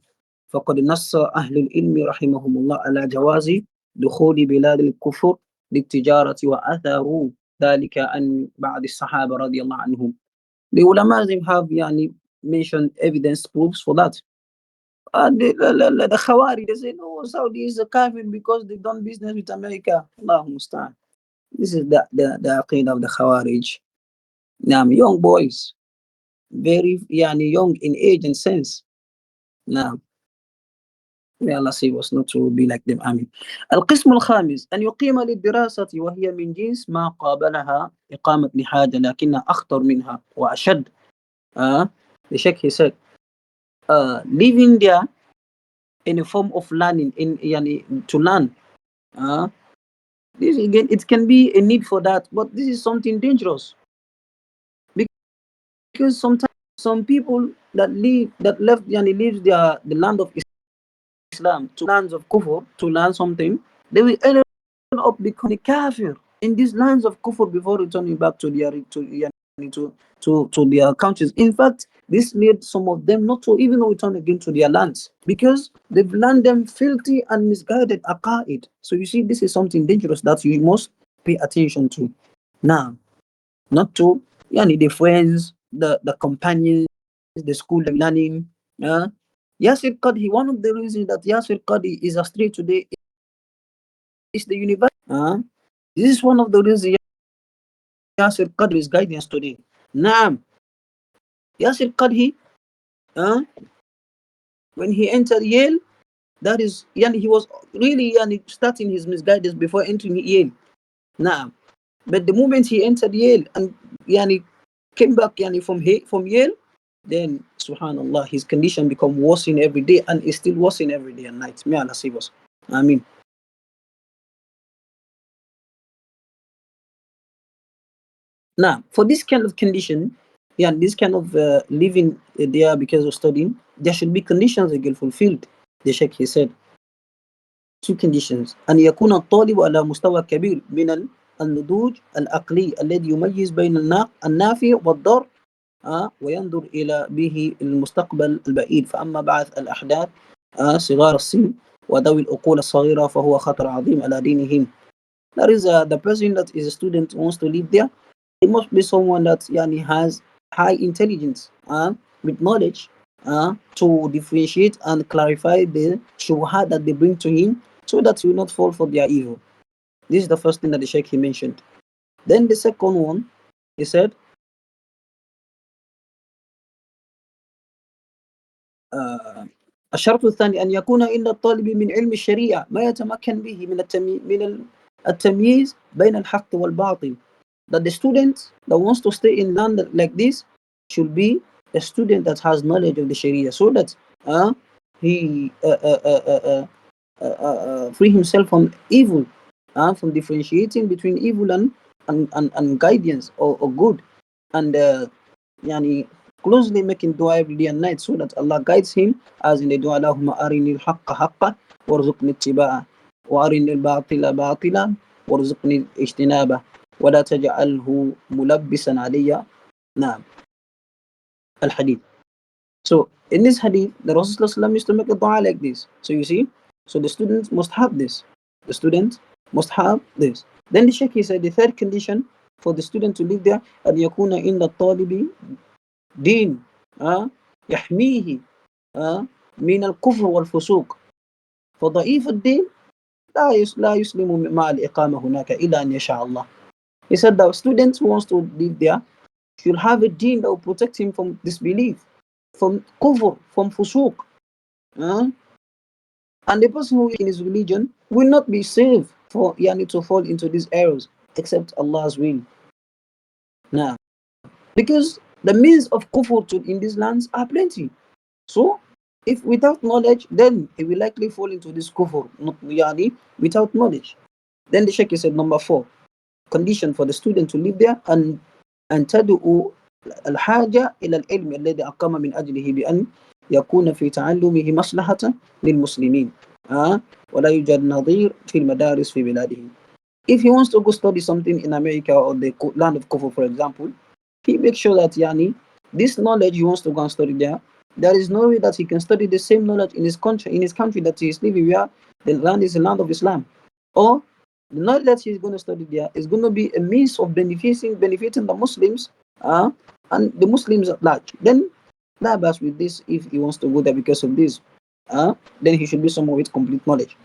فقد نص أهل العلم رحمهم الله على جواز دخول بلاد الكفر للتجارة وأثروا ذلك عن بعض الصحابة رضي الله عنهم. The ulama they have يعني mentioned evidence proofs for that. And the Khawari, they say, no, Saudi is a kafir because they've done business with America. Allah Mustaan. This is the aqid of the Khawarij. Now, young boys, very yani, young in age and sense. Now, may Allah save us not to be like them. Amin. القسم الخامس أن يقيم للدراسة وهي من جنس ما قابلها إقامة لحاجة لكنها أخطر منها وأشد. The Sheikh he said, living there in a form of learning, in yani, to learn. This again, it can be a need for that, but this is something dangerous because sometimes some people that left yani, leaves the land of Islam to lands of Kufr to learn something, they will end up becoming kafir in these lands of Kufr before returning back to their to their countries. In fact, this made some of them not to even return again to their lands because they've learned them filthy and misguided aqaid. So you see, this is something dangerous that you must pay attention to. Now, not to yani, the friends, the companions, the school learning. Yasir Qadhi, one of the reasons that Yasir Qadhi is astray today is the university. This is one of the reasons Yasir Qadhi is guiding us today. Naam, Yasir Qadhi, when he entered Yale, that is, yani, he was really yani, starting his misguidance before entering Yale. Naam, but the moment he entered Yale and yani, came back yani, from Yale, then subhanallah, his condition become worsening every day and is still worsening every day and night. May Allah save us. I mean, now for this kind of condition, yeah, this kind of living there because of studying, there should be conditions that get fulfilled. The Sheikh he said two conditions: أن يكون الطالب على مستوى كبير من النضوج العقلي الذي يميز بين النافع والضار وينظر إلى به المستقبل البعيد. فأما بعث الأحداث صغار السن وذوي العقول الصغيرة فهو خطر عظيم على دينهم. That is the person that is a student wants to live there. It must be someone that yani, has high intelligence with knowledge to differentiate and clarify the shubha that they bring to him so that he will not fall for their evil. This is the first thing that the Sheikh he mentioned. Then the second one, he said, الشرط الثاني أن يكون عند الطالب من علم الشريعة ما يتمكن به من التمييز بين الحق والباطل. That the student that wants to stay in land like this should be a student that has knowledge of the Sharia so that he free himself from evil, from differentiating between evil and guidance or good, and yani closely making dua every day and night so that Allah guides him, as in the dua, Allahumma arini al-haqqa haqqa warzuqni ittiba'a wa arini al-batila batila warzuqni ijtinaba wa la taj'alhu mulabbisan alayya. Naam, al-hadith. So in this hadith, the Rasulullah used to make a dua like this. So you see, so the students must have this. The students must have this. Then the Sheikh, he said the third condition for the student to live there أن يكون عند الطالب دين يحميه من الكفر والفسوق فضعيف الدين لا يسلم مع الإقامة هناك إلا أن يشاء الله. He said that students who wants to live there should have a deen that will protect him from disbelief, from kufr, from fusuq. Uh, and the person who is in his religion will not be saved for yani to fall into these errors except Allah's will. Now, because the means of kufr in these lands are plenty. So, if without knowledge, then he will likely fall into this kufr, not yani without knowledge. Then the Sheikh said, number 4, condition for the student to live there أن تدعو الحاجة إلى العلم الذي أقام من أجله بأن يكون في تعلمه مصلحة للمسلمين ولا يوجد نظير في المدارس في بلاده. If he wants to go study something in America or the land of Kufur, for example, he makes sure that yani, this knowledge he wants to go and study there, there is no way that he can study the same knowledge in his country that he is living, where the land is the land of Islam. Or the knowledge that he's going to study there is going to be a means of benefiting the Muslims and the Muslims at large. Then, not bad with this if he wants to go there because of this. Then he should be someone with complete knowledge.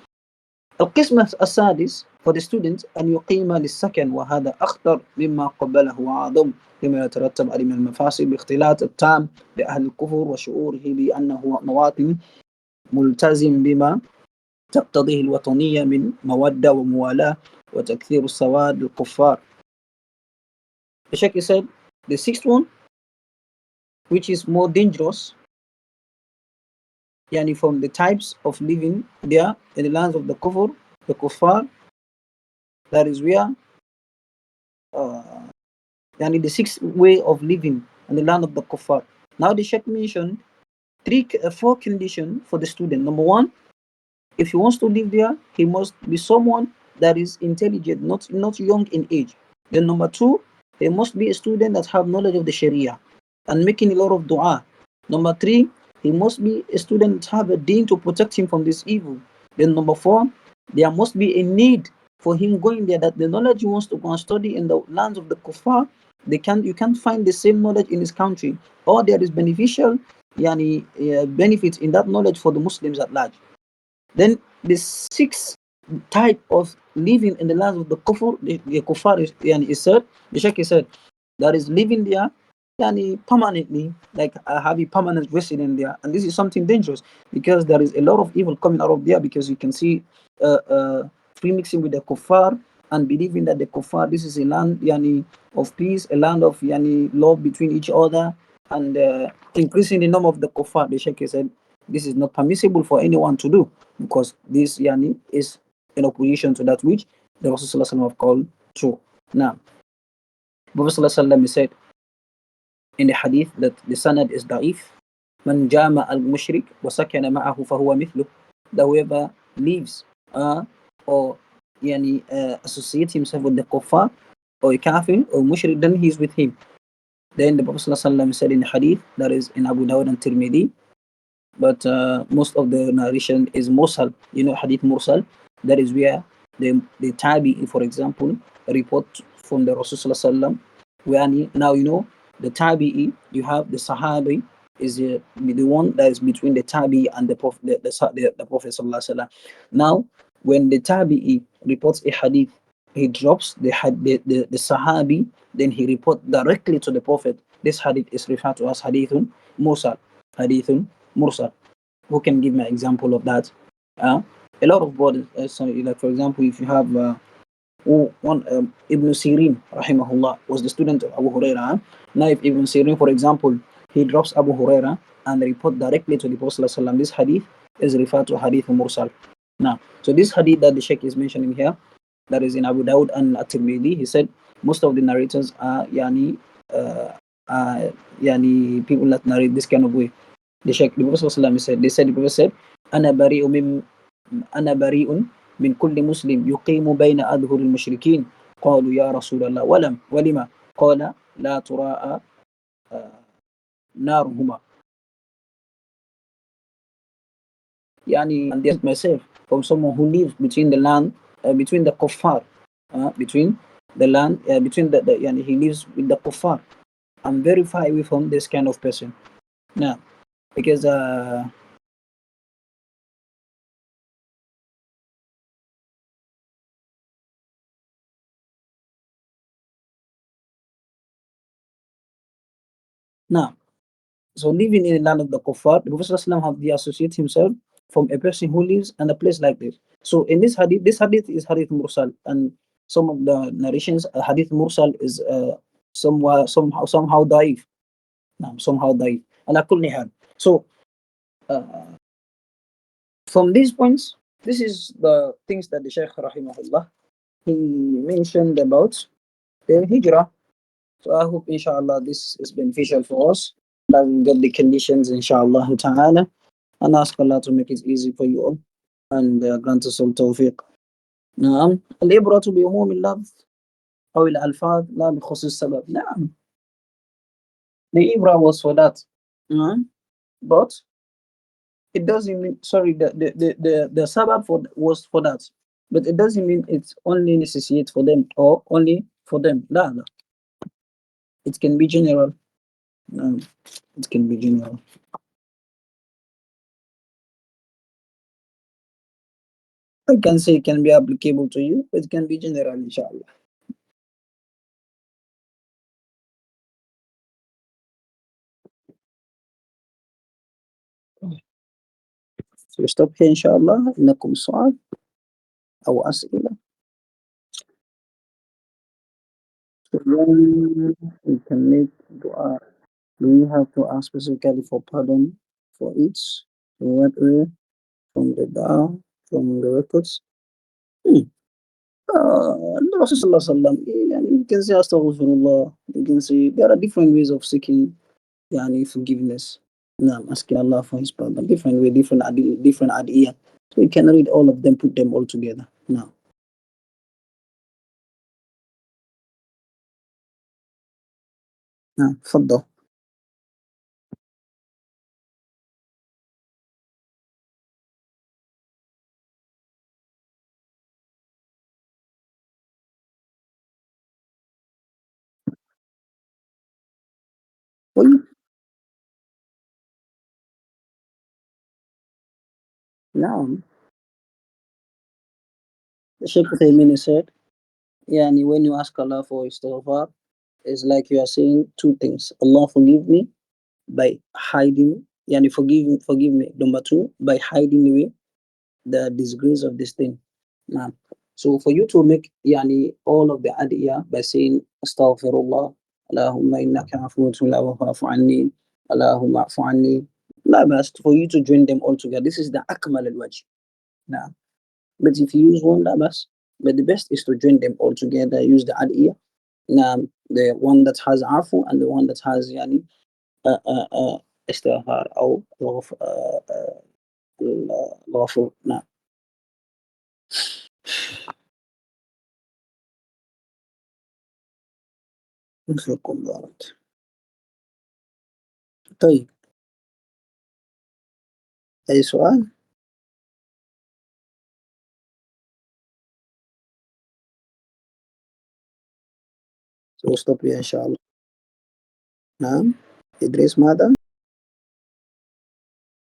القسم السادس for the student أن يقيم للسكن وهذا أخطر مما قبله وأعظم لما يترتب عليه من المفاسد باختلاط التام بأهل الكفر وشعوره بأنه مواطن ملتزم بما تقتضيه الوطنية من مودة وموالاة وتكثير السواد الكفار. The Sheikh said the sixth one, which is more dangerous, yani from the types of living there in the lands of the kufr, the kuffar, that is where yani the sixth way of living in the land of the kuffar. Now the Sheikh mentioned four conditions for the student. Number 1, if he wants to live there, he must be someone that is intelligent, not young in age. Then number 2, he must be a student that have knowledge of the Sharia and making a lot of dua. Number 3, he must be a student that have a deen to protect him from this evil. Then number 4, there must be a need for him going there, that the knowledge he wants to go and study in the lands of the kuffar, you can't find the same knowledge in his country, or there is beneficial benefits in that knowledge for the Muslims at large. Then the sixth type of living in the lands of the kufr, the kuffar is said, the Sheikh said, that is living there permanently, like have a permanent resident there. And this is something dangerous because there is a lot of evil coming out of there, because you can see free mixing with the kuffar and believing that the kuffar, this is a land of peace, a land of love between each other, and increasing the number of the kuffar. The Sheikh said this is not permissible for anyone to do, because this is in opposition to that which the Rasul have called true. Now, Prophet said in the hadith that the sanad is da'if. Man jama al-mushrik wa sakana ma'ahu fahuwa mithluh. That whoever lives or associate himself with the kuffar or a kafir or mushrik, then he is with him. Then the Prophet said in the hadith that is in Abu Dawud and Tirmidhi, but most of the narration is mursal. Hadith mursal, that is where the tabi, for example, report from the Rasul where now the tabi'i, you have the sahabi is the one that is between the tabi and the prophet, the Prophet sallallahu. Now when the tabi'i reports a hadith, he drops the sahabi, then he reports directly to the prophet. This hadith is referred to as hadithun mursal. Hadithun mursal. Who can give me an example of that? A lot of brothers, like for example, if you have Ibn Sirin, rahimahullah, was the student of Abu Huraira. Now, if Ibn Sirin, for example, he drops Abu Huraira and report directly to the Prophet ﷺ, this hadith is referred to hadith mursal. Now, so this hadith that the Sheikh is mentioning here, that is in Abu Dawud and At-Tirmidhi, he said most of the narrators are people that narrate this kind of way. The Prophet said, the Prophet said, أنا بريء من كل مسلم يقيم بين أظهر المشركين. قالوا يا رسول الله ولما قال لا تراءى نارهما. and myself from someone who lives between the land between the kuffar between the land, between the yani he lives with the kuffar. I'm very far away from this kind of person. Now, because now, so living in the land of the kuffar, the Prophet ﷺ have the associate himself from a person who lives in a place like this. So in this hadith is hadith mursal, and some of the narrations, hadith mursal is somehow daif. Now, somehow daif. Ala kulli hal. So uh, from these points, this is the things that the Shaykh rahimahullah he mentioned about the hijrah. So I hope inshallah this is beneficial for us. That we get the conditions inshallah ta'ala, and ask Allah to make it easy for you all and grant us all tawfiq. نعم العبرة بعموم اللفظ أو الألفاظ لا بخصوص السبب. نعم, the Ibra was for that. But it doesn't mean, sorry, the sabab for was for that, but it doesn't mean it's only necessary for them or only for them. لا لا, it can be general. um, it can be general. I can say it can be applicable to you, but it can be general inshallah. So stop here inshallah. إنكم سؤال أو أسئلة. So when we can make dua, do we have to ask specifically for pardon for each? In what way? From the dua, from the records? Hmm. The Prophet Sallallahu Alaihi Wasallam, you can say astaghfirullah, you can say there are different ways of seeking forgiveness. Now, asking Allah for his pardon, different way, different idea. So we can read all of them, put them all together. Now, فضل. طيب. نعم. The Shaykh Uthaymeen said, when you ask Allah for istighfar, it's like you are saying two things. Allah forgive me by hiding, forgive me. Number two, by hiding away the disgrace of this thing. Now, so for you to make all of the adiyah by saying astaghfirullah, Allahumma innaka afuwwun tuhibbu fa'fu anni, Allahumma afu anni, la bas, for you to join them all together. This is the akmal al-wajh. Now, but if you use one, la bas, but the best is to join them all together. Use the adiyah. Now, the one that has afu and the one that has istighfar or الغفور. نعم. فيكم بارك. طيب، أي سؤال؟ سأستطيع إن شاء الله. نعم. إدريس ماذا؟